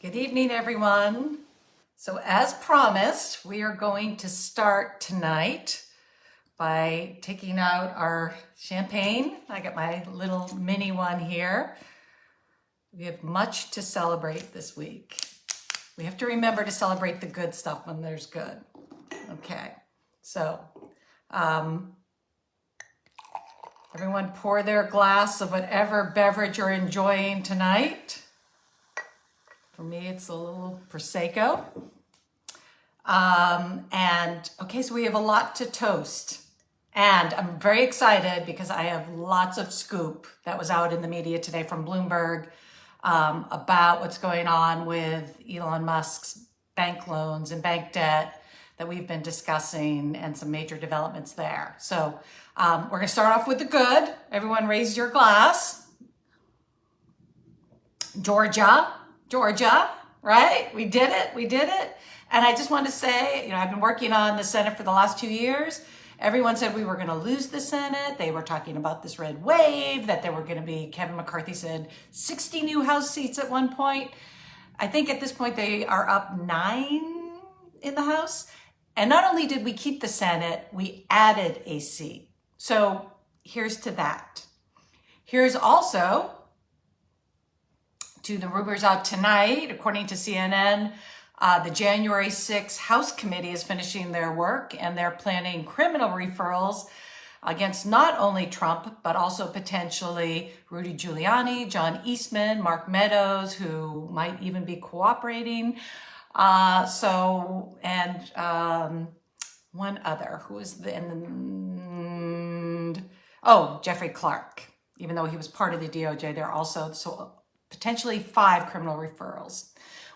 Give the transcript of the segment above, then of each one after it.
Good evening, everyone. So as promised, we are going to start tonight by taking out our champagne. I got my little mini one here. We have much to celebrate this week. We have to remember to celebrate the good stuff when there's good. Okay, so everyone pour their glass of whatever beverage you're enjoying tonight. For me, it's a little Prosecco. Okay, so we have a lot to toast. And I'm very excited because I have lots of scoop that was out in the media today from Bloomberg about what's going on with Elon Musk's bank loans and bank debt that we've been discussing and some major developments there. So we're going to start off with the good. Everyone raise your glass. Georgia, right? We did it. And I just want to say, I've been working on the Senate for the last 2 years. Everyone said we were going to lose the Senate. They were talking about this red wave, that there were going to be, Kevin McCarthy said, 60 new House seats at one point. I think at this point they are up 9 in the House. And not only did we keep the Senate, we added a seat. So here's to that. Here's also to the rumors out tonight. According to CNN, the January 6th House Committee is finishing their work and they're planning criminal referrals against not only Trump, but also potentially Rudy Giuliani, John Eastman, Mark Meadows, who might even be cooperating. One other, who is Jeffrey Clark. Even though he was part of the DOJ, there are also potentially 5 criminal referrals.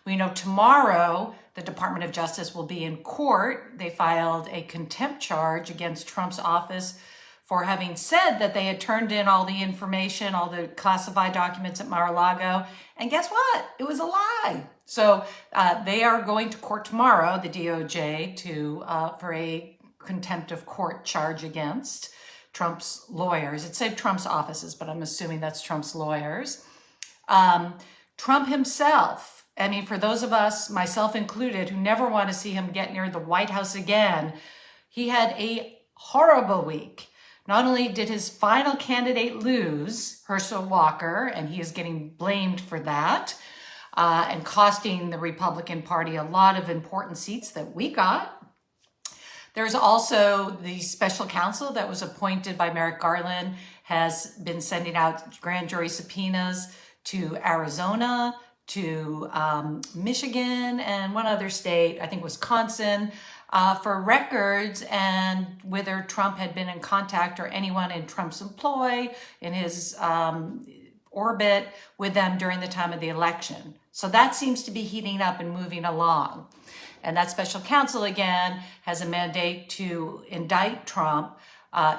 We know tomorrow the Department of Justice will be in court. They filed a contempt charge against Trump's office for having said that they had turned in all the information, all the classified documents at Mar-a-Lago. And guess what? It was a lie. So they are going to court tomorrow, the DOJ, for a contempt of court charge against Trump's lawyers. It said Trump's offices, but I'm assuming that's Trump's lawyers. Trump himself, for those of us, myself included, who never want to see him get near the White House again, he had a horrible week. Not only did his final candidate lose, Herschel Walker, and he is getting blamed for that, and costing the Republican Party a lot of important seats that we got. There's also the special counsel that was appointed by Merrick Garland has been sending out grand jury subpoenas to Arizona, to Michigan, and one other state, I think Wisconsin, for records and whether Trump had been in contact or anyone in Trump's employ, in his orbit with them during the time of the election. So that seems to be heating up and moving along. And that special counsel, again, has a mandate to indict Trump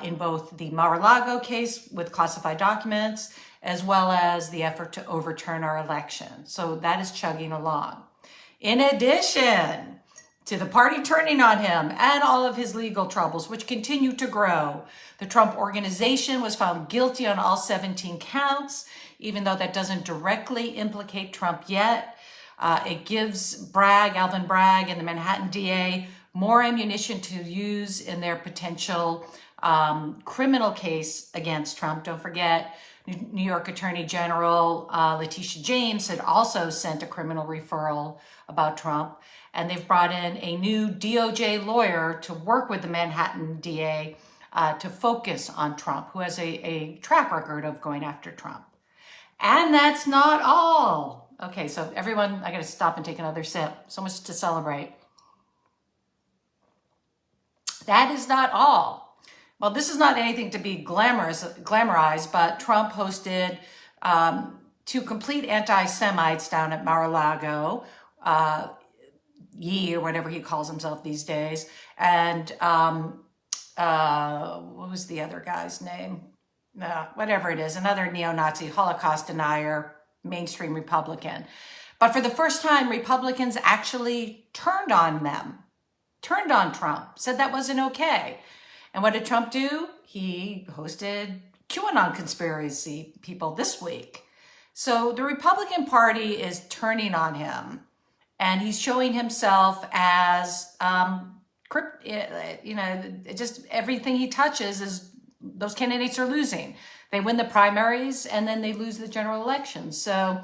in both the Mar-a-Lago case with classified documents, as well as the effort to overturn our election. So that is chugging along. In addition to the party turning on him and all of his legal troubles, which continue to grow, the Trump Organization was found guilty on all 17 counts, even though that doesn't directly implicate Trump yet. It gives Alvin Bragg and the Manhattan DA more ammunition to use in their potential criminal case against Trump. Don't forget, New York Attorney General Letitia James had also sent a criminal referral about Trump, and they've brought in a new DOJ lawyer to work with the Manhattan DA to focus on Trump, who has a track record of going after Trump. And that's not all. Okay, so everyone, I gotta stop and take another sip. So much to celebrate. That is not all. Well, this is not anything to be glamorized, but Trump hosted 2 complete anti-Semites down at Mar-a-Lago, Yee, or whatever he calls himself these days. And what was the other guy's name? Whatever it is, another neo-Nazi, Holocaust denier, mainstream Republican. But for the first time, Republicans actually turned on Trump, said that wasn't okay. And what did Trump do? He hosted QAnon conspiracy people this week. So the Republican Party is turning on him, and he's showing himself as, just everything he touches is, those candidates are losing. They win the primaries and then they lose the general election. So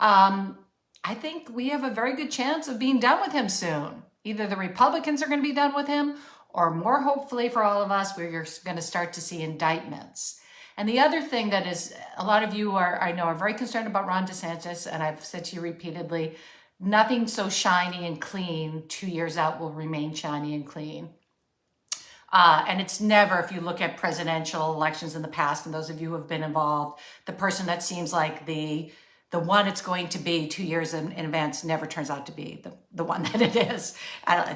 I think we have a very good chance of being done with him soon. Either the Republicans are going to be done with him, or more hopefully for all of us, we're going to start to see indictments. And the other thing that is, a lot of you I know are very concerned about Ron DeSantis, and I've said to you repeatedly, nothing so shiny and clean 2 years out will remain shiny and clean. And it's never, if you look at presidential elections in the past, and those of you who have been involved, the person that seems like the one it's going to be 2 years in advance never turns out to be the one that it is.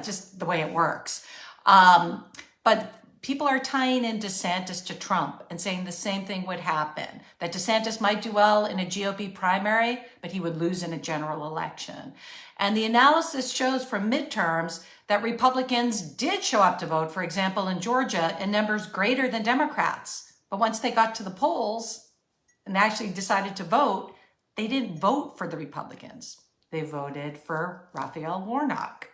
Just the way it works. But people are tying in DeSantis to Trump and saying the same thing would happen, that DeSantis might do well in a GOP primary, but he would lose in a general election. And the analysis shows from midterms that Republicans did show up to vote, for example, in Georgia, in numbers greater than Democrats. But once they got to the polls and actually decided to vote, they didn't vote for the Republicans. They voted for Raphael Warnock.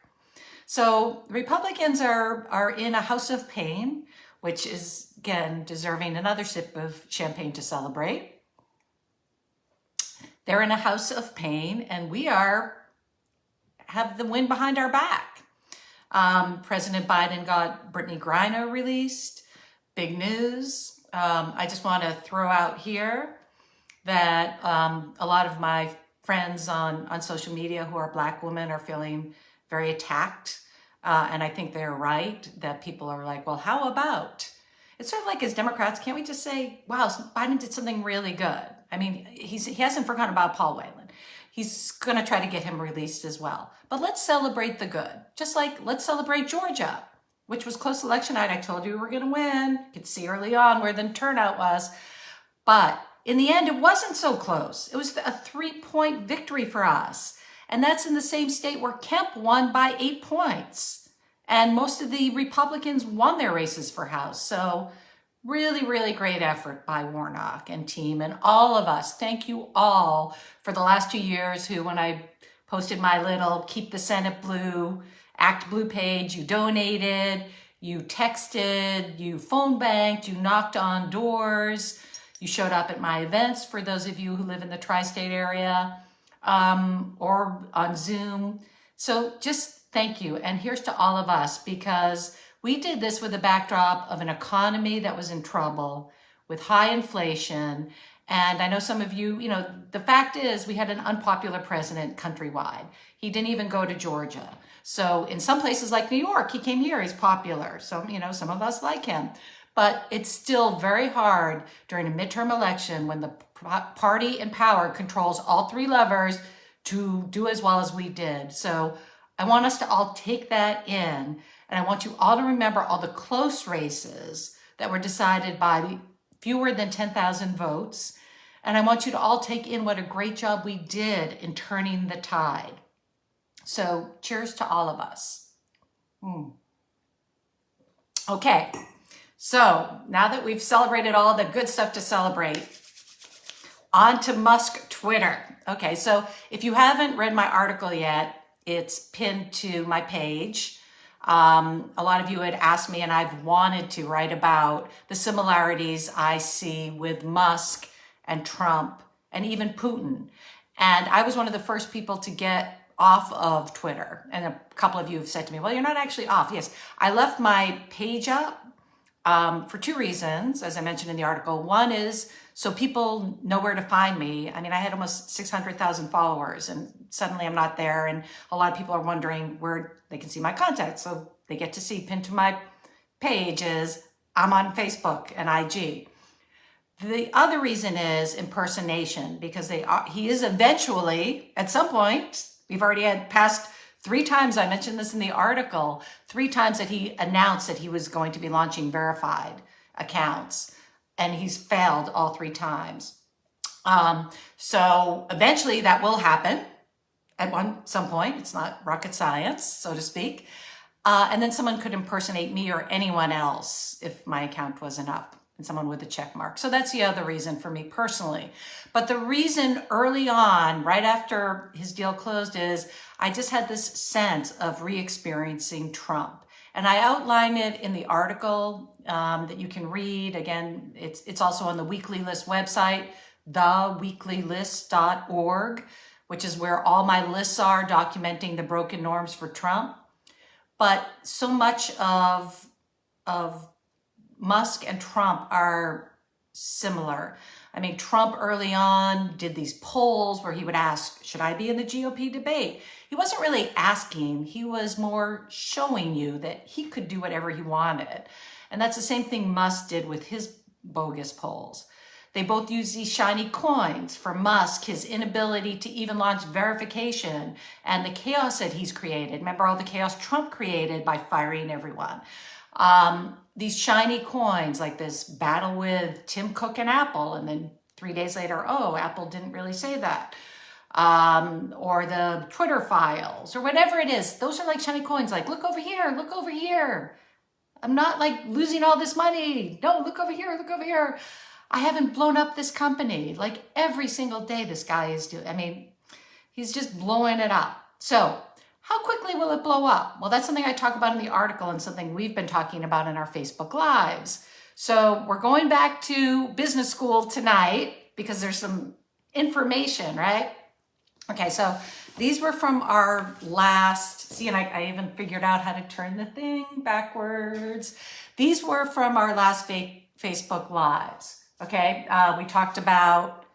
So Republicans are in a house of pain, which is, again, deserving another sip of champagne to celebrate. They're in a house of pain, and we have the wind behind our back. President Biden got Brittany Griner released. Big news. I just want to throw out here that a lot of my friends on social media who are Black women are feeling very attacked. And I think they're right, that people are like, well, how about? It's sort of like as Democrats, can't we just say, wow, Biden did something really good? I mean, he hasn't forgotten about Paul Whelan. He's going to try to get him released as well. But let's celebrate the good. Just like let's celebrate Georgia, which was close election night. I told you we were going to win. You could see early on where the turnout was. But in the end, it wasn't so close. It was a 3-point victory for us. And that's in the same state where Kemp won by 8 points. And most of the Republicans won their races for House. So really, really great effort by Warnock and team and all of us. Thank you all for the last 2 years who, when I posted my little Keep the Senate Blue, Act Blue page, you donated, you texted, you phone banked, you knocked on doors, you showed up at my events for those of you who live in the tri-state area. Or on Zoom. So just thank you. And here's to all of us, because we did this with the backdrop of an economy that was in trouble with high inflation. And I know some of you, the fact is we had an unpopular president countrywide. He didn't even go to Georgia. So in some places like New York, he came here, he's popular. So, some of us like him. But it's still very hard during a midterm election when the party in power controls all 3 levers to do as well as we did. So I want us to all take that in, and I want you all to remember all the close races that were decided by fewer than 10,000 votes. And I want you to all take in what a great job we did in turning the tide. So cheers to all of us. Okay. So now that we've celebrated all the good stuff to celebrate, on to Musk Twitter. Okay, so if you haven't read my article yet, it's pinned to my page. A lot of you had asked me, and I've wanted to write about the similarities I see with Musk and Trump and even Putin. And I was one of the first people to get off of Twitter. And a couple of you have said to me, well, you're not actually off. Yes, I left my page up for 2 reasons, as I mentioned in the article. One is so people know where to find me. I mean, I had almost 600,000 followers, and suddenly I'm not there. And a lot of people are wondering where they can see my content. So they get to see pinned to my page is I'm on Facebook and IG. The other reason is impersonation, because he is eventually, at some point, we've already had past 3 times, I mentioned this in the article, 3 times that he announced that he was going to be launching verified accounts, and he's failed all 3 times. So eventually that will happen at some point. It's not rocket science, so to speak. And then someone could impersonate me or anyone else if my account wasn't up. and someone with a check mark. So that's the other reason for me personally. But the reason early on, right after his deal closed, is I just had this sense of re-experiencing Trump. And I outline it in the article that you can read. Again, it's also on the Weekly List website, theweeklylist.org, which is where all my lists are documenting the broken norms for Trump. But so much of Musk and Trump are similar. I mean, Trump early on did these polls where he would ask, should I be in the GOP debate? He wasn't really asking, he was more showing you that he could do whatever he wanted. And that's the same thing Musk did with his bogus polls. They both use these shiny coins. For Musk, his inability to even launch verification and the chaos that he's created. Remember all the chaos Trump created by firing everyone. These shiny coins, like this battle with Tim Cook and Apple, and then 3 days later, oh, Apple didn't really say that. Or the Twitter files, or whatever it is. Those are like shiny coins, like, look over here, look over here. I'm not like losing all this money. No, look over here, look over here. I haven't blown up this company. Like every single day this guy is doing, I mean, he's just blowing it up. So how quickly will it blow up? Well, that's something I talk about in the article and something we've been talking about in our Facebook Lives. So we're going back to business school tonight because there's some information, right? Okay, so these were from our last, see, and I even figured out how to turn the thing backwards. These were from our last Facebook Lives, okay? We talked about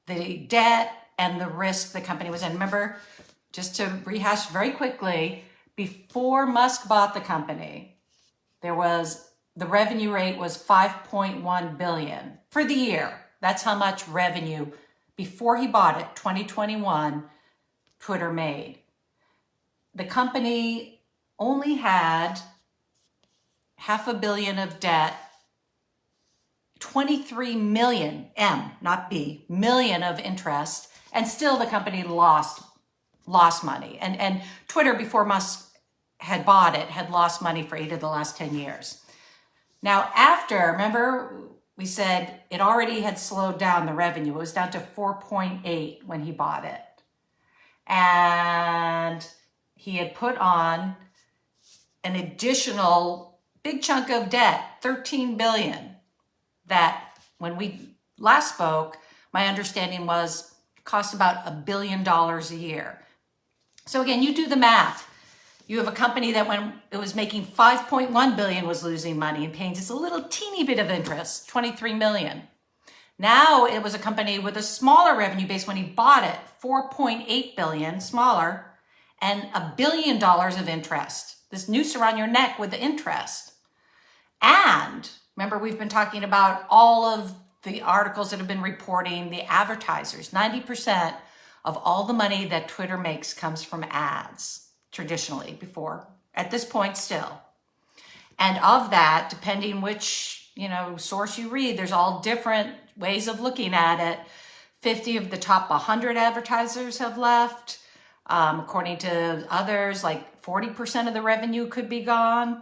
the debt and the risk the company was in. Remember, just to rehash very quickly, before Musk bought the company, the revenue rate was 5.1 billion for the year. That's how much revenue before he bought it, 2021, Twitter made. The company only had $500 million of debt, 23 million, M, not B, million of interest, and still the company lost money. And Twitter, before Musk had bought it, had lost money for 8 of the last 10 years. Now, after, remember, we said it already had slowed down the revenue. It was down to 4.8 when he bought it. And he had put on an additional big chunk of debt, 13 billion, that when we last spoke, my understanding was cost about $1 billion a year. So again, you do the math. You have a company that when it was making 5.1 billion was losing money and paying just a little teeny bit of interest, 23 million. Now it was a company with a smaller revenue base when he bought it, 4.8 billion, smaller, and $1 billion of interest. This noose around your neck with the interest. And remember, we've been talking about all of the articles that have been reporting the advertisers. 90% of all the money that Twitter makes comes from ads. Traditionally, before, at this point still. And of that, depending which, source you read, there's all different ways of looking at it. 50 of the top 100 advertisers have left. According to others, like 40% of the revenue could be gone.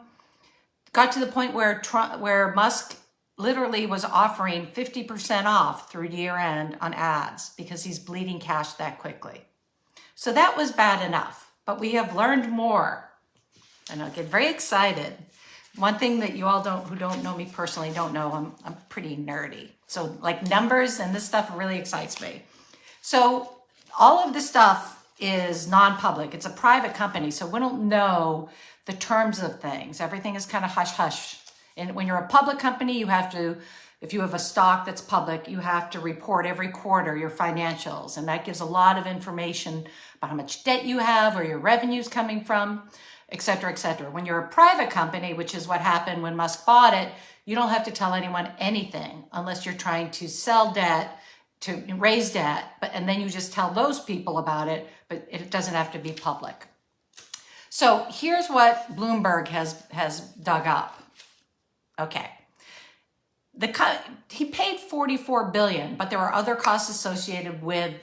Got to the point where Musk literally was offering 50% off through year end on ads because he's bleeding cash that quickly. So that was bad enough. But we have learned more, and I'll get very excited. One thing that you all who don't know me personally don't know, I'm pretty nerdy. So like numbers and this stuff really excites me. So all of this stuff is non-public. It's a private company, so we don't know the terms of things. Everything is kind of hush-hush. And when you're a public company, you have to, if you have a stock that's public, you have to report every quarter your financials. And that gives a lot of information about how much debt you have or your revenues coming from, et cetera, et cetera. When you're a private company, which is what happened when Musk bought it, you don't have to tell anyone anything unless you're trying to sell debt, to raise debt, and then you just tell those people about it, but it doesn't have to be public. So here's what Bloomberg has dug up. Okay. He paid $44 billion, but there were other costs associated with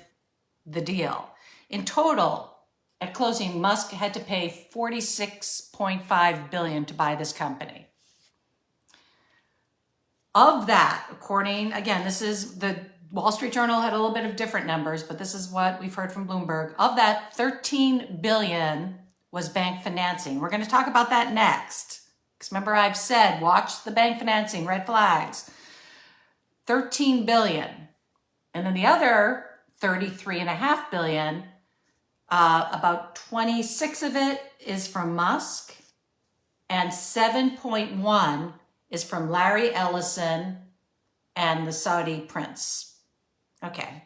the deal. In total, at closing, Musk had to pay $46.5 billion to buy this company. Of that, according, again, this is the Wall Street Journal had a little bit of different numbers, but this is what we've heard from Bloomberg. Of that, 13 billion was bank financing. We're going to talk about that next. Because remember, I've said, watch the bank financing, red flags. 13 billion. And then the other 33.5 billion, about 26 of it is from Musk, and 7.1 is from Larry Ellison and the Saudi prince. Okay, I'm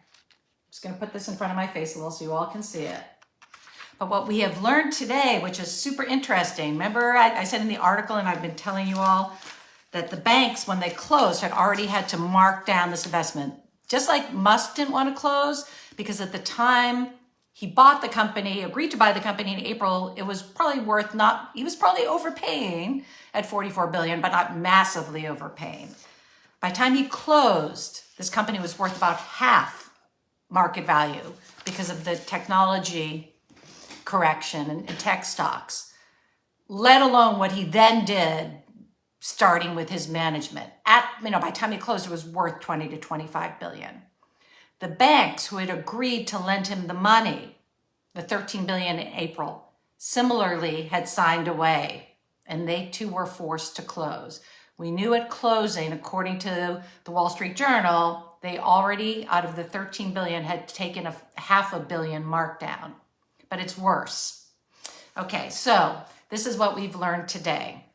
just going to put this in front of my face a little so you all can see it. But what we have learned today, which is super interesting, remember I said in the article, and I've been telling you all, that the banks, when they closed, had already had to mark down this investment. Just like Musk didn't want to close, because at the time he bought the company, agreed to buy the company in April, it was probably worth he was probably overpaying at 44 billion, but not massively overpaying. By the time he closed, this company was worth about half market value because of the technology correction and tech stocks, let alone what he then did, starting with his management. By the time he closed, it was worth 20 to 25 billion. The banks who had agreed to lend him the money, the 13 billion in April, similarly had signed away, and they too were forced to close. We knew at closing, according to the Wall Street Journal, they already, out of the 13 billion, had taken a $500 million markdown. But it's worse. Okay, so this is what we've learned today.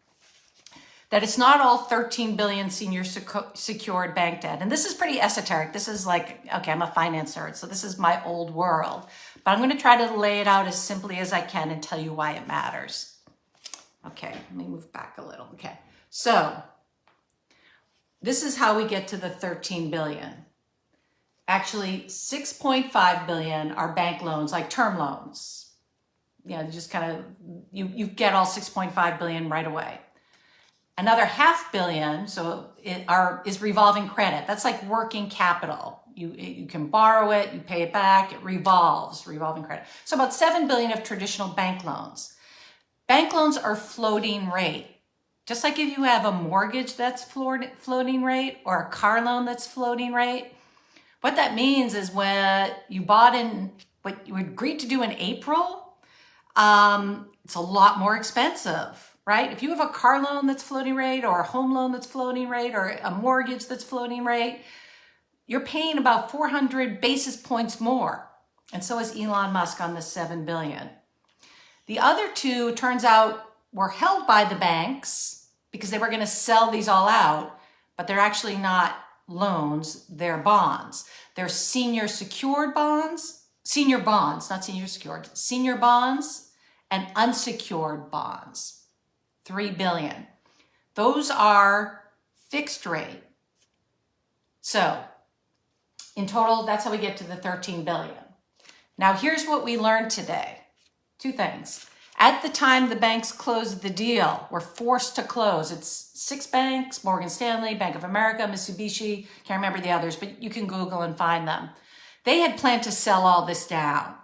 That it's not all 13 billion senior secured bank debt. And this is pretty esoteric. This is like, okay, I'm a finance nerd, so this is my old world. But I'm going to try to lay it out as simply as I can and tell you why it matters. Okay, let me move back a little. Okay, so this is how we get to the 13 billion. Actually, 6.5 billion are bank loans, like term loans. You know, just kind of, you get all 6.5 billion right away. Another $500 million, so is revolving credit. That's like working capital. You can borrow it, you pay it back, it revolves, revolving credit. So about 7 billion of traditional bank loans. Bank loans are floating rate. Just like if you have a mortgage that's floating rate or a car loan that's floating rate. What that means is when you bought in, what you agreed to do in April, it's a lot more expensive, right? If you have a car loan that's floating rate or a home loan that's floating rate or a mortgage that's floating rate, you're paying about 400 basis points more. And so is Elon Musk on the 7 billion. The other two, turns out, were held by the banks because they were going to sell these all out, but they're actually not loans, they're bonds. They're senior secured bonds, senior bonds, not senior secured, senior bonds and unsecured bonds, 3 billion. Those are fixed rate. So in total, that's how we get to the 13 billion. Now here's what we learned today. Two things. At the time the banks closed the deal, were forced to close. It's 6 banks, Morgan Stanley, Bank of America, Mitsubishi, can't remember the others, but you can Google and find them. They had planned to sell all this down,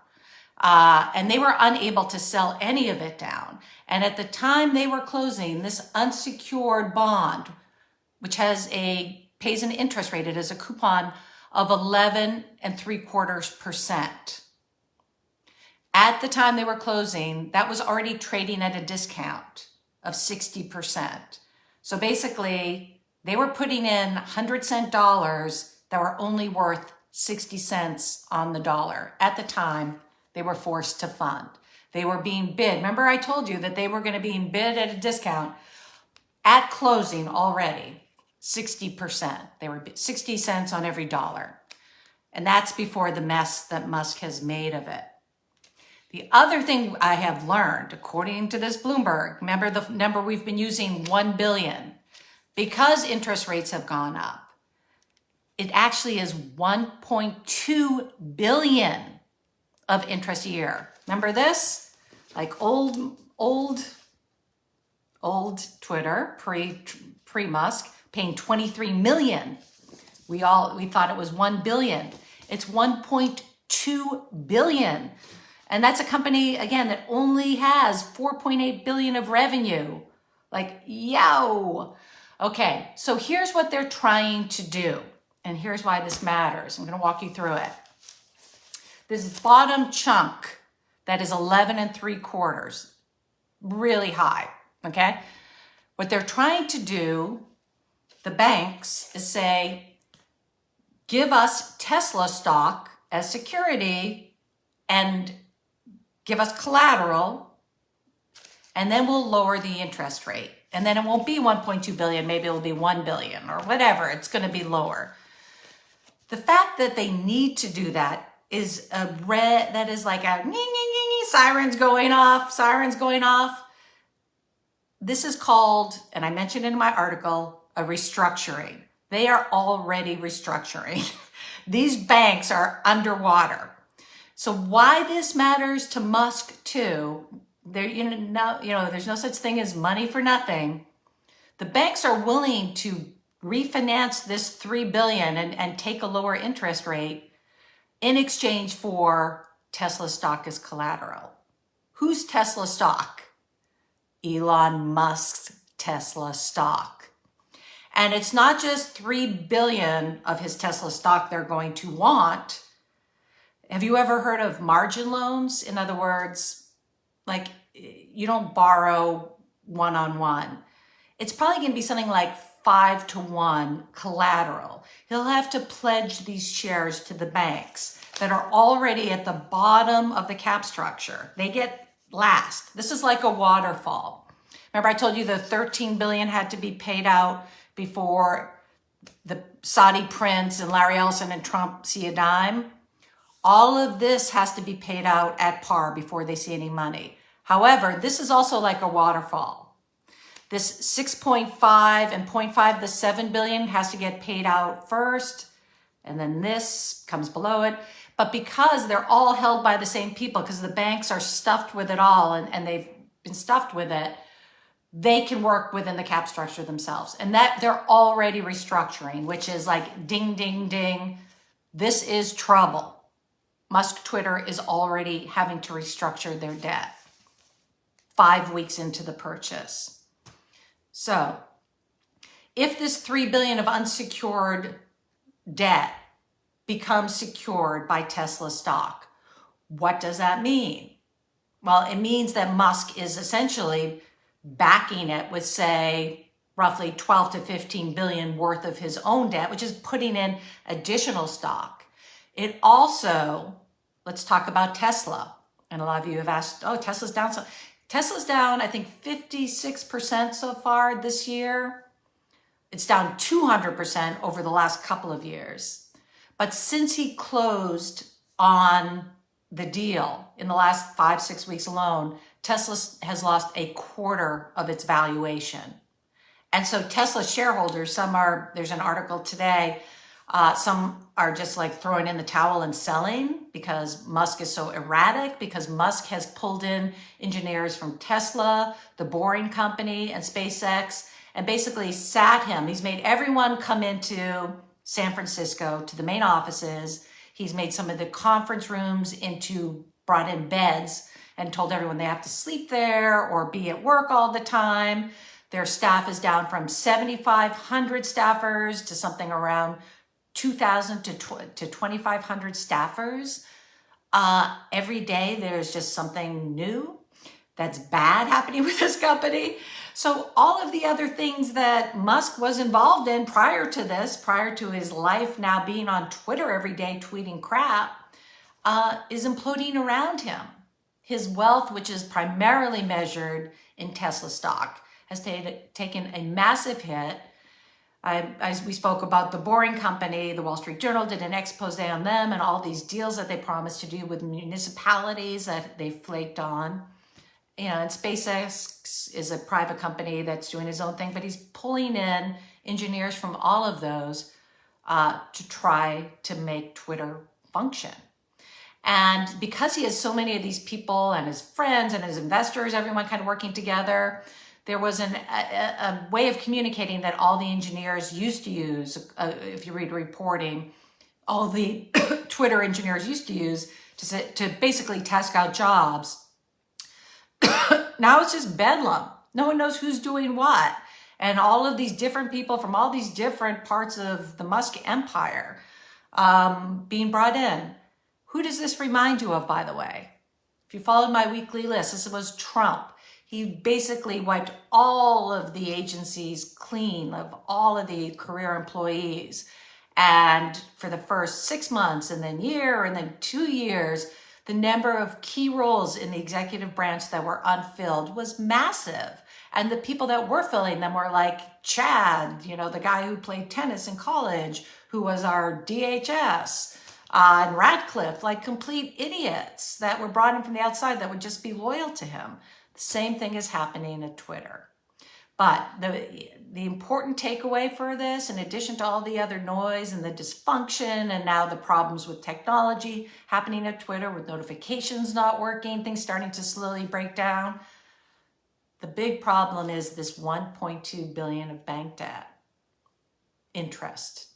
and they were unable to sell any of it down. And at the time they were closing, this unsecured bond, which pays an interest rate, it is a coupon of 11.75%. At the time they were closing, that was already trading at a discount of 60%. So basically, they were putting in 100-cent dollars that were only worth 60 cents on the dollar. At the time, they were forced to fund. They were being bid. Remember I told you that they were going to be bid at a discount at closing already, 60%. They were 60 cents on every dollar. And that's before the mess that Musk has made of it. The other thing I have learned, according to this Bloomberg, remember the number we've been using, 1 billion, because interest rates have gone up, it actually is 1.2 billion of interest a year. Remember this? Like old Twitter, pre-Musk, paying 23 million. We thought it was 1 billion. It's 1.2 billion. And that's a company, again, that only has 4.8 billion of revenue. Like, yo. Okay, so here's what they're trying to do. And here's why this matters. I'm going to walk you through it. This bottom chunk that is 11.75, really high, okay? What they're trying to do, the banks, is say, give us Tesla stock as security and give us collateral, and then we'll lower the interest rate. And then it won't be 1.2 billion, maybe it'll be 1 billion or whatever, it's gonna be lower. The fact that they need to do that is a red, that is like a sirens going off. This is called, and I mentioned in my article, a restructuring. They are already restructuring. These banks are underwater. So why this matters to Musk too, there's no such thing as money for nothing. The banks are willing to refinance this $3 billion and take a lower interest rate in exchange for Tesla stock as collateral. Whose Tesla stock? Elon Musk's Tesla stock. And it's not just 3 billion of his Tesla stock they're going to want. Have you ever heard of margin loans? In other words, like you don't borrow one-on-one. It's probably going to be something like 5-to-1 collateral. He'll have to pledge these shares to the banks that are already at the bottom of the cap structure. They get last. This is like a waterfall. Remember I told you the 13 billion had to be paid out before the Saudi prince and Larry Ellison and Trump see a dime? All of this has to be paid out at par before they see any money. However, this is also like a waterfall. This 6.5 and 0.5, the 7 billion has to get paid out first, and then this comes below it. But because they're all held by the same people, because the banks are stuffed with it all and they've been stuffed with it, they can work within the cap structure themselves. And that they're already restructuring, which is like ding, ding, ding. This is trouble. Musk Twitter is already having to restructure their debt 5 weeks into the purchase. So if this 3 billion of unsecured debt becomes secured by Tesla stock, what does that mean? Well, it means that Musk is essentially backing it with, say, roughly 12 to 15 billion worth of his own debt, which is putting in additional stock. It also, let's talk about Tesla. And a lot of you have asked, oh, Tesla's down. So Tesla's down, I think, 56% so far this year. It's down 200% over the last couple of years. But since he closed on the deal in the last 5-6 weeks alone, Tesla has lost a quarter of its valuation. And so Tesla shareholders, there's an article today, some are just like throwing in the towel and selling because Musk is so erratic, because Musk has pulled in engineers from Tesla, the Boring Company, and SpaceX, and basically sat him. He's made everyone come into San Francisco to the main offices. He's made some of the conference rooms brought in beds and told everyone they have to sleep there or be at work all the time. Their staff is down from 7,500 staffers to something around 2,000 to 2,500 staffers. Every day there's just something new that's bad happening with this company. So all of the other things that Musk was involved in prior to this, prior to his life now being on Twitter every day tweeting crap, is imploding around him. His wealth, which is primarily measured in Tesla stock, has taken a massive hit. As we spoke about the Boring Company, the Wall Street Journal did an expose on them and all these deals that they promised to do with municipalities that they flaked on. And SpaceX is a private company that's doing his own thing, but he's pulling in engineers from all of those to try to make Twitter function. And because he has so many of these people and his friends and his investors, everyone kind of working together, there was a way of communicating that all the engineers used to use, if you read reporting, all the Twitter engineers used to use to basically task out jobs. Now it's just bedlam. No one knows who's doing what. and all of these different people from all these different parts of the Musk empire being brought in. Who does this remind you of, by the way? If you followed my weekly list, this was Trump. He basically wiped all of the agencies clean of all of the career employees. And for the first 6 months and then year and then 2 years, the number of key roles in the executive branch that were unfilled was massive. And the people that were filling them were like Chad, you know, the guy who played tennis in college, who was our DHS, and Radcliffe, like complete idiots that were brought in from the outside that would just be loyal to him. The same thing is happening at Twitter. But the important takeaway for this, in addition to all the other noise and the dysfunction and now the problems with technology happening at Twitter with notifications not working, things starting to slowly break down, the big problem is this $1.2 billion of bank debt interest,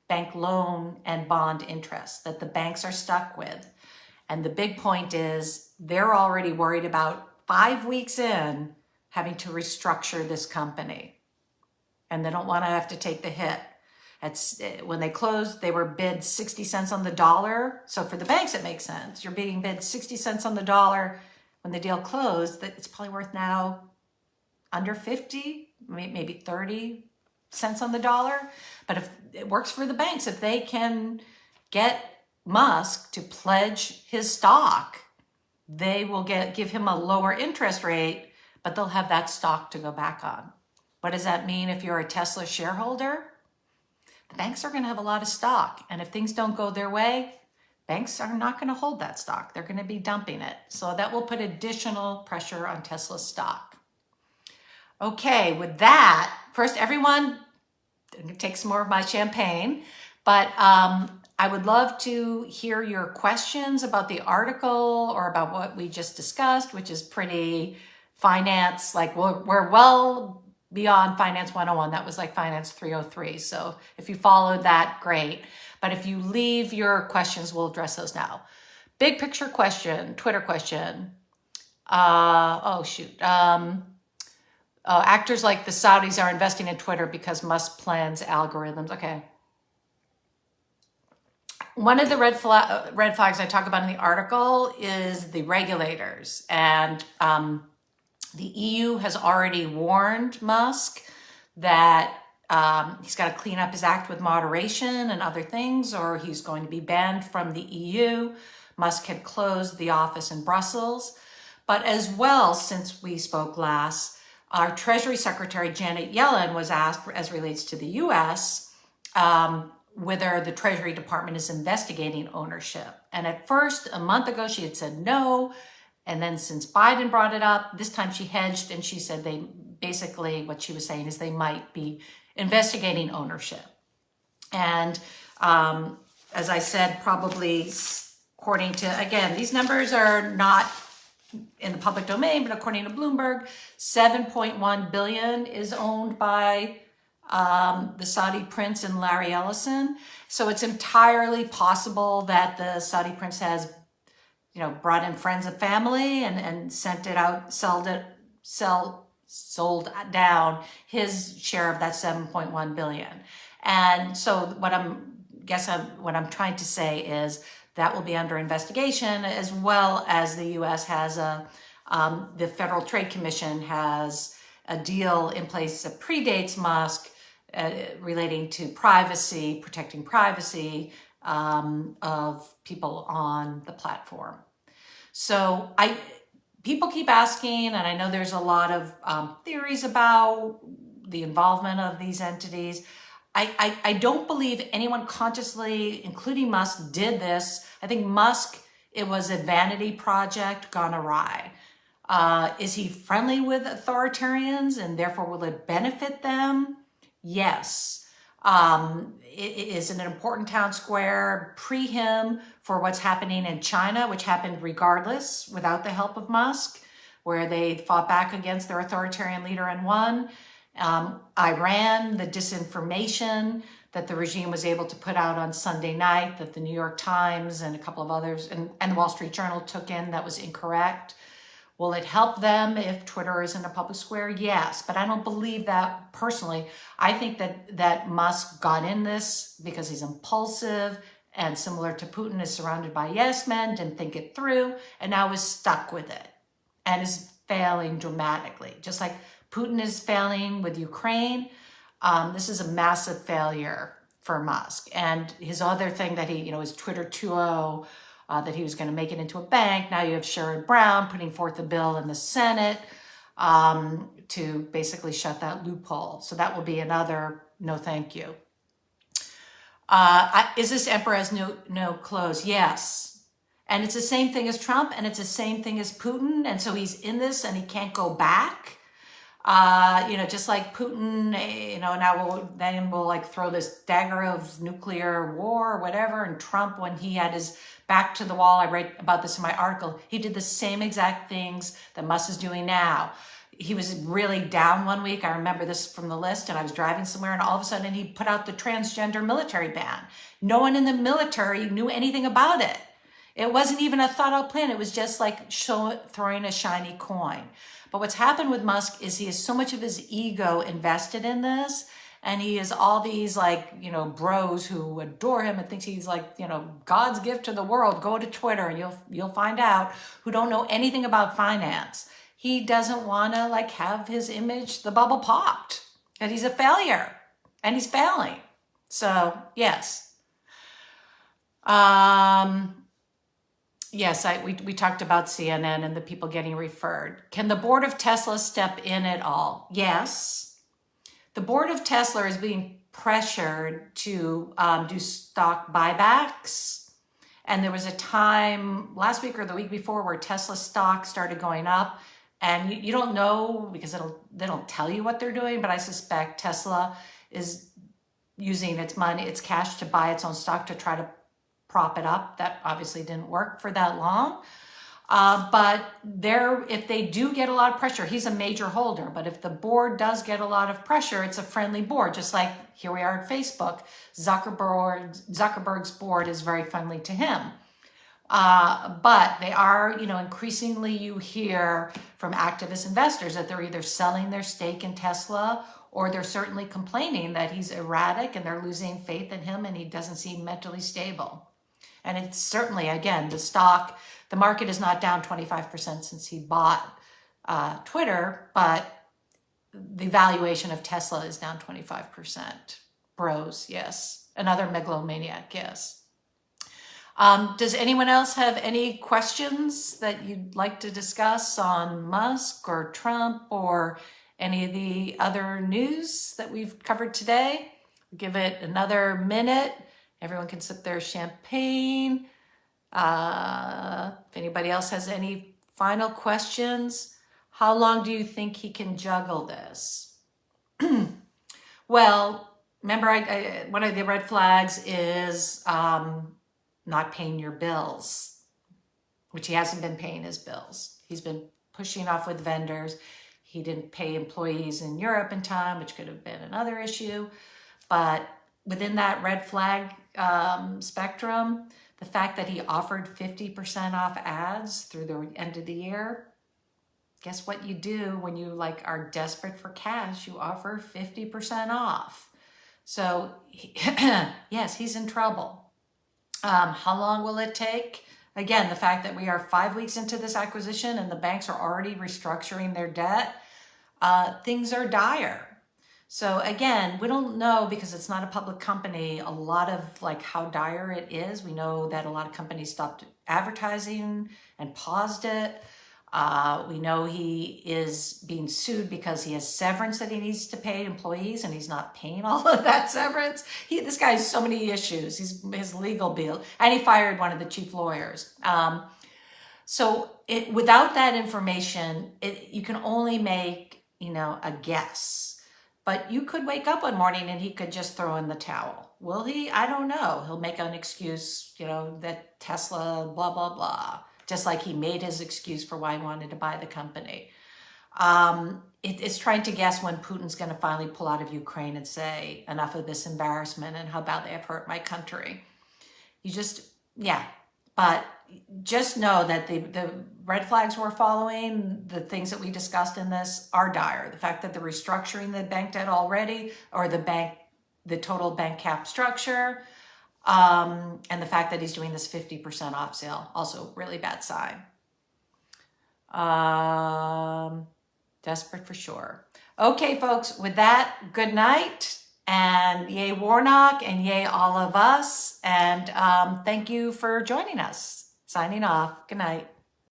bank loan and bond interest that the banks are stuck with. And the big point is they're already worried about 5 weeks in having to restructure this company. And they don't want to have to take the hit. When they closed, they were bid 60 cents on the dollar. So for the banks, it makes sense. You're being bid 60 cents on the dollar. When the deal closed, that it's probably worth now under 50, maybe 30 cents on the dollar. But if it works for the banks, if they can get Musk to pledge his stock, they will give him a lower interest rate, but they'll have that stock to go back on. What does that mean if you're a Tesla shareholder? The banks are going to have a lot of stock. And if things don't go their way, banks are not going to hold that stock. They're going to be dumping it. So that will put additional pressure on Tesla's stock. Okay, with that, first, everyone, I'm going to take some more of my champagne, but I would love to hear your questions about the article or about what we just discussed, which is pretty finance, like we're well beyond Finance 101. That was like Finance 303. So if you followed that, great. But if you leave your questions, we'll address those now. Big picture question, Twitter question. Actors like the Saudis are investing in Twitter because Musk plans algorithms. Okay. One of the red flags I talk about in the article is the regulators. And the EU has already warned Musk that he's got to clean up his act with moderation and other things, or he's going to be banned from the EU. Musk had closed the office in Brussels. But as well, since we spoke last, our Treasury Secretary Janet Yellen was asked, as relates to the US, whether the Treasury Department is investigating ownership. And at first, a month ago, she had said no. And then since Biden brought it up, this time she hedged and she said what she was saying is they might be investigating ownership. And as I said, probably according to, again, these numbers are not in the public domain, but according to Bloomberg, 7.1 billion is owned by the Saudi prince and Larry Ellison. So it's entirely possible that the Saudi prince has, brought in friends and family and sent it out, sold down his share of that 7.1 billion. And so what I'm trying to say is that will be under investigation, as well as the U.S. has the Federal Trade Commission has a deal in place that predates Musk relating to privacy, protecting privacy of people on the platform. So people keep asking, and I know there's a lot of theories about the involvement of these entities. I don't believe anyone consciously, including Musk, did this. I think Musk, it was a vanity project gone awry. Is he friendly with authoritarians and therefore will it benefit them? Yes. It is an important town square pre him for what's happening in China, which happened regardless without the help of Musk, where they fought back against their authoritarian leader and won. Iran, the disinformation that the regime was able to put out on Sunday night that the New York Times and a couple of others and the Wall Street Journal took in that was incorrect Will it help them if Twitter isn't a public square? Yes, but I don't believe that personally. I think that Musk got in this because he's impulsive and, similar to Putin, is surrounded by yes men, didn't think it through, and now is stuck with it and is failing dramatically. Just like Putin is failing with Ukraine, this is a massive failure for Musk. And his other thing that he, his Twitter 2.0, that he was going to make it into a bank. Now you have Sherrod Brown putting forth a bill in the Senate to basically shut that loophole. So that will be another no thank you. Is this emperor has no clothes? Yes. And it's the same thing as Trump, and it's the same thing as Putin. And so he's in this and he can't go back. Just like Putin, now we'll like throw this dagger of nuclear war or whatever. And Trump, when he had his back to the wall, I write about this in my article, he did the same exact things that Musk is doing now. He was really down one week. I remember this from the list, and I was driving somewhere, and all of a sudden he put out the transgender military ban. No one in the military knew anything about it. It wasn't even a thought out plan. It was just like throwing a shiny coin. But what's happened with Musk is he has so much of his ego invested in this, and he has all these bros who adore him and thinks he's God's gift to the world. Go to Twitter and you'll find out, who don't know anything about finance. He doesn't want to have his image, the bubble popped, that he's a failure and he's failing. So yes. Yes, we talked about CNN and the people getting referred. Can the board of Tesla step in at all? Yes. The board of Tesla is being pressured to do stock buybacks. And there was a time last week or the week before where Tesla stock started going up. And you don't know because they don't tell you what they're doing, but I suspect Tesla is using its money, its cash, to buy its own stock to try to prop it up. That obviously didn't work for that long. But if they do get a lot of pressure, he's a major holder, but if the board does get a lot of pressure, it's a friendly board, just like here we are at Facebook. Zuckerberg's board is very friendly to him. But they are, increasingly you hear from activist investors that they're either selling their stake in Tesla, or they're certainly complaining that he's erratic and they're losing faith in him and he doesn't seem mentally stable. And it's certainly, again, the market is not down 25% since he bought Twitter, but the valuation of Tesla is down 25%. Bros, yes. Another megalomaniac, yes. Does anyone else have any questions that you'd like to discuss on Musk or Trump or any of the other news that we've covered today? Give it another minute. Everyone can sip their champagne. If anybody else has any final questions, how long do you think he can juggle this? Well, remember, one of the red flags is not paying your bills, which he hasn't been paying his bills. He's been pushing off with vendors. He didn't pay employees in Europe in time, which could have been another issue. But within that red flag spectrum, the fact that he offered 50% off ads through the end of the year, guess what you do when you are desperate for cash? You offer 50% off. So yes, he's in trouble. How long will it take? Again, the fact that we are 5 weeks into this acquisition and the banks are already restructuring their debt, things are dire. So again, we don't know, because it's not a public company, a lot of how dire it is. We know that a lot of companies stopped advertising and paused it. We know he is being sued because he has severance that he needs to pay employees, and he's not paying all of that severance. This guy has so many issues. His legal bill, and he fired one of the chief lawyers. Without that information, you can only make a guess. But you could wake up one morning and he could just throw in the towel. Will he? I don't know. He'll make an excuse, that Tesla, blah, blah, blah. Just like he made his excuse for why he wanted to buy the company. It's trying to guess when Putin's going to finally pull out of Ukraine and say, enough of this embarrassment and how badly I've hurt my country. But just know that the red flags we're following, the things that we discussed in this are dire. The fact that they're restructuring the bank debt already, or the total bank cap structure, and the fact that he's doing this 50% off sale, also really bad sign. Desperate for sure. Okay, folks, with that, good night, and yay Warnock, and yay all of us, and thank you for joining us. Signing off. Good night.